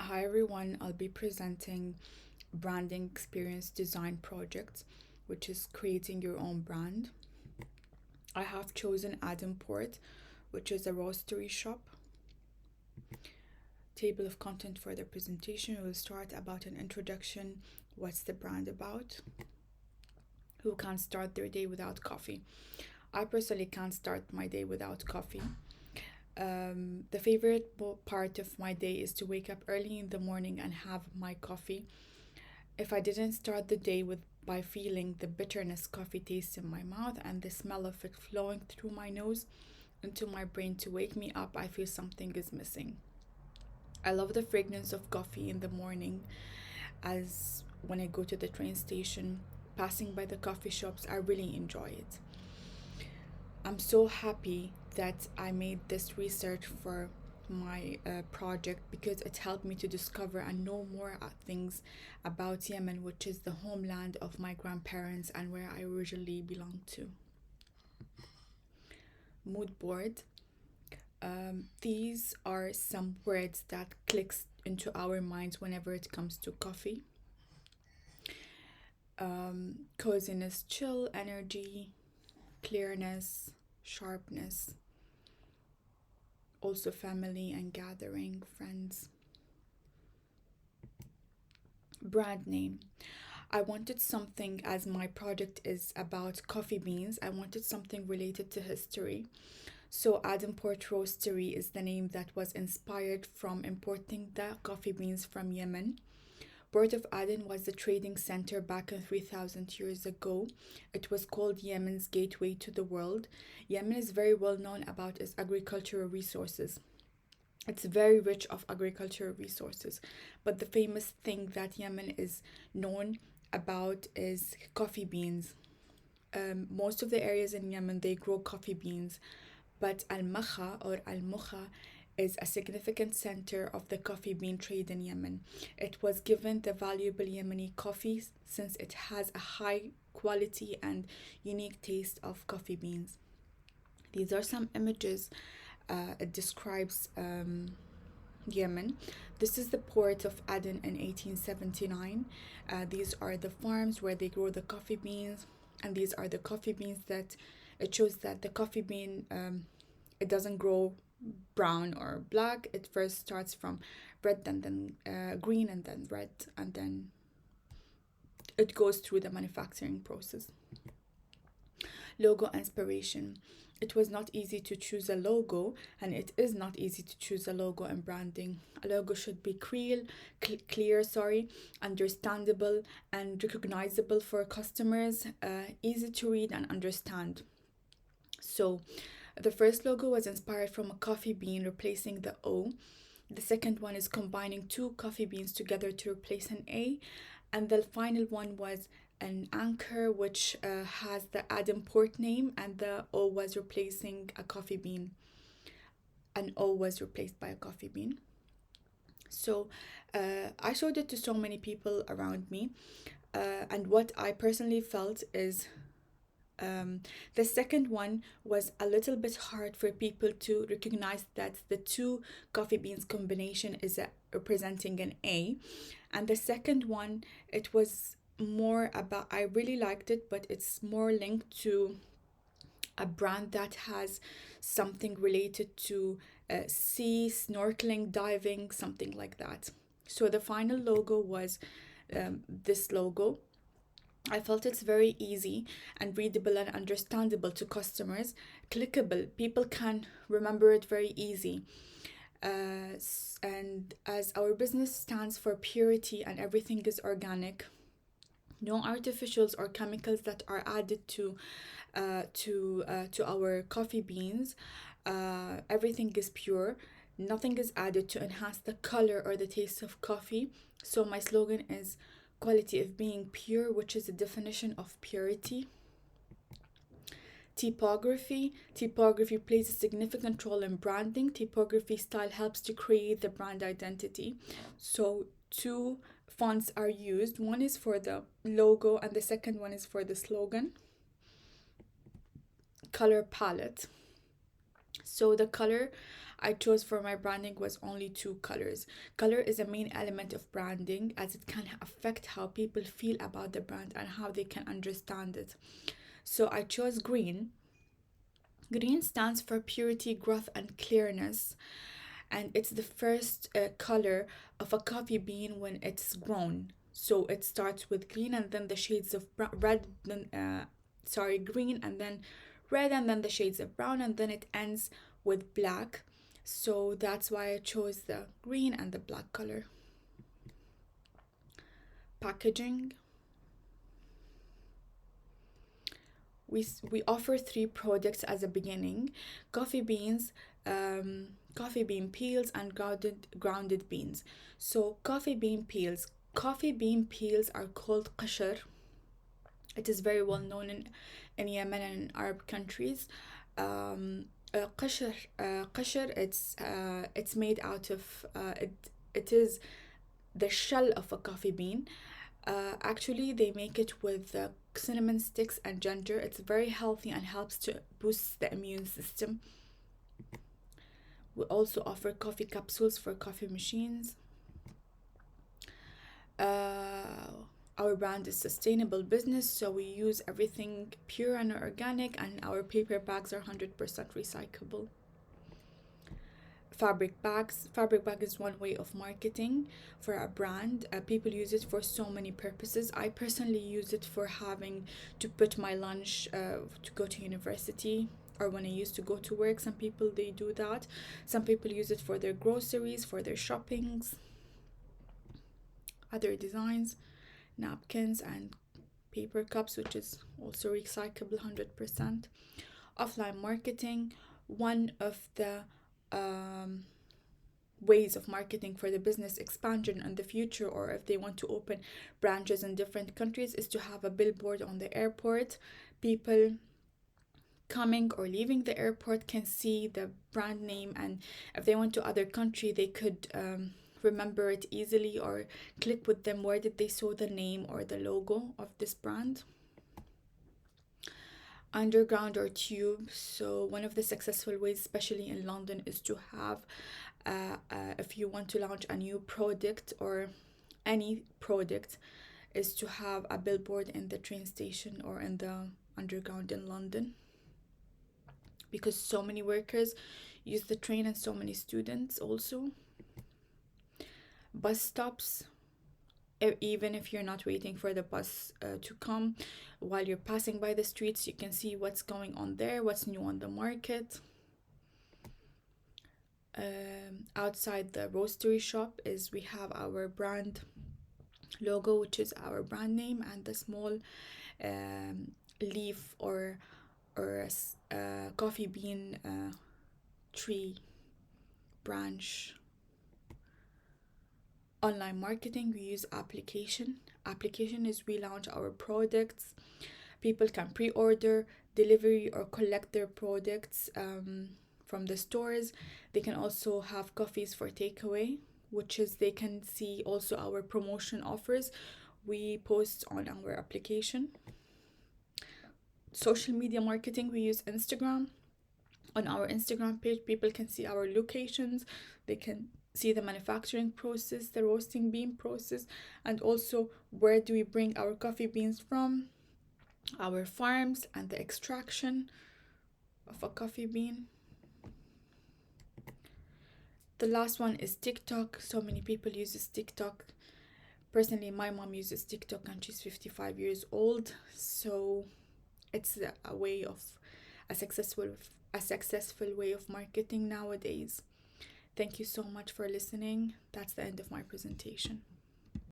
Hi everyone, I'll be presenting branding experience design project, which is creating your own brand. I have chosen ADEN PORT, which is a roastery shop. Table of content for the presentation. We'll start about an introduction, what's the brand about, who can start their day without coffee. I personally can't start my day without coffee. The favorite part of my day is to wake up early in the morning and have my coffee. If I didn't start the day by feeling the bitterness coffee taste in my mouth and the smell of it flowing through my nose into my brain to wake me up, I feel something is missing. I love the fragrance of coffee in the morning, as when I go to the train station, passing by the coffee shops, I really enjoy it. I'm so happy that I made this research for my project because it helped me to discover and know more things about Yemen, which is the homeland of my grandparents and where I originally belong to. Mood board. These are some words that clicks into our minds whenever it comes to coffee. Coziness, chill, energy, clearness, sharpness, also family and gathering, friends. Brand name. I wanted something, as my project is about coffee beans, I wanted something related to history. So ADEN PORT Roastery is the name that was inspired from importing the coffee beans from Yemen. Port of Aden was the trading center back in 3,000 years ago. It was called Yemen's gateway to the world. Yemen is very well known about its agricultural resources. It's very rich of agricultural resources, but the famous thing that Yemen is known about is coffee beans. Most of the areas in Yemen they grow coffee beans, but Al Makha or Al Mukha is a significant center of the coffee bean trade in Yemen. It was given the valuable Yemeni coffee since it has a high quality and unique taste of coffee beans. These are some images. It describes Yemen. This is the port of Aden in 1879. These are the farms where they grow the coffee beans, and these are the coffee beans that it shows that the coffee bean it doesn't grow brown or black. It first starts from red, and then green, and then red, and then it goes through the manufacturing process. Logo inspiration. It was not easy to choose a logo, and it is not easy to choose a logo and branding. A logo should be clear, understandable and recognizable for customers, easy to read and understand. So, the first logo was inspired from a coffee bean replacing the O. The second one is combining two coffee beans together to replace an A. And the final one was an anchor, which has the ADEN port name, and the O was replacing a coffee bean. An O was replaced by a coffee bean. So I showed it to so many people around me. And what I personally felt is the second one was a little bit hard for people to recognize that the two coffee beans combination is representing an A. And the second one, it was more about, I really liked it, but it's more linked to a brand that has something related to sea, snorkeling, diving, something like that. So the final logo was this logo. I felt it's very easy and readable and understandable to customers, clickable. People can remember it very easy. And as our business stands for purity and everything is organic, no artificials or chemicals that are added to our coffee beans. Everything is pure. Nothing is added to enhance the color or the taste of coffee. So my slogan is quality of being pure, which is a definition of purity. Typography. Typography plays a significant role in branding. Typography style helps to create the brand identity. So two fonts are used. One is for the logo and the second one is for the slogan. Color palette. So the color I chose for my branding was only two colors. Color is a main element of branding as it can affect how people feel about the brand and how they can understand it. So I chose green. Green stands for purity, growth, and clearness, and it's the first color of a coffee bean when it's grown. So it starts with green and then the shades of red, then green and then red and then the shades of brown and then it ends with black. So that's why I chose the green and the black color. Packaging. We offer three products as a beginning: coffee beans, coffee bean peels, and grounded beans. So coffee bean peels are called qashar. It is very well known in Yemen and in Arab countries. Qashar, it's made out of it is the shell of a coffee bean. Actually, they make it with cinnamon sticks and ginger. It's very healthy and helps to boost the immune system. We also offer coffee capsules for coffee machines. Our brand is sustainable business, so we use everything pure and organic, and our paper bags are 100% recyclable. Fabric bags. Fabric bag is one way of marketing for a brand. People use it for so many purposes. I personally use it for having to put my lunch to go to university, or when I used to go to work. Some people they do that. Some people use it for their groceries, for their shoppings. Other designs, napkins and paper cups, which is also recyclable 100%. Offline marketing. One of the ways of marketing for the business expansion in the future, or if they want to open branches in different countries, is to have a billboard on the airport. People coming or leaving the airport can see the brand name, and if they went to other country they could remember it easily or click with them where did they saw the name or the logo of this brand. Underground or tube. So one of the successful ways, especially in London, is to have if you want to launch a new product or any product, is to have a billboard in the train station or in the underground in London, because so many workers use the train and so many students also. Bus stops. Even if you're not waiting for the bus to come, while you're passing by the streets, you can see what's going on there, what's new on the market. Outside the roastery shop is we have our brand logo, which is our brand name, and the small leaf or coffee bean tree branch. Online marketing, we use application is we launch our products. People can pre-order, delivery, or collect their products from the stores. They can also have coffees for takeaway, which is they can see also our promotion offers we post on our application. Social media marketing, we use Instagram. On our Instagram page, people can see our locations, they can see the manufacturing process, the roasting bean process, and also where do we bring our coffee beans from, our farms, and the extraction of a coffee bean. The last one is TikTok. So many people use TikTok. Personally, my mom uses TikTok and she's 55 years old, so it's a way of a successful way of marketing nowadays. Thank you so much for listening. That's the end of my presentation.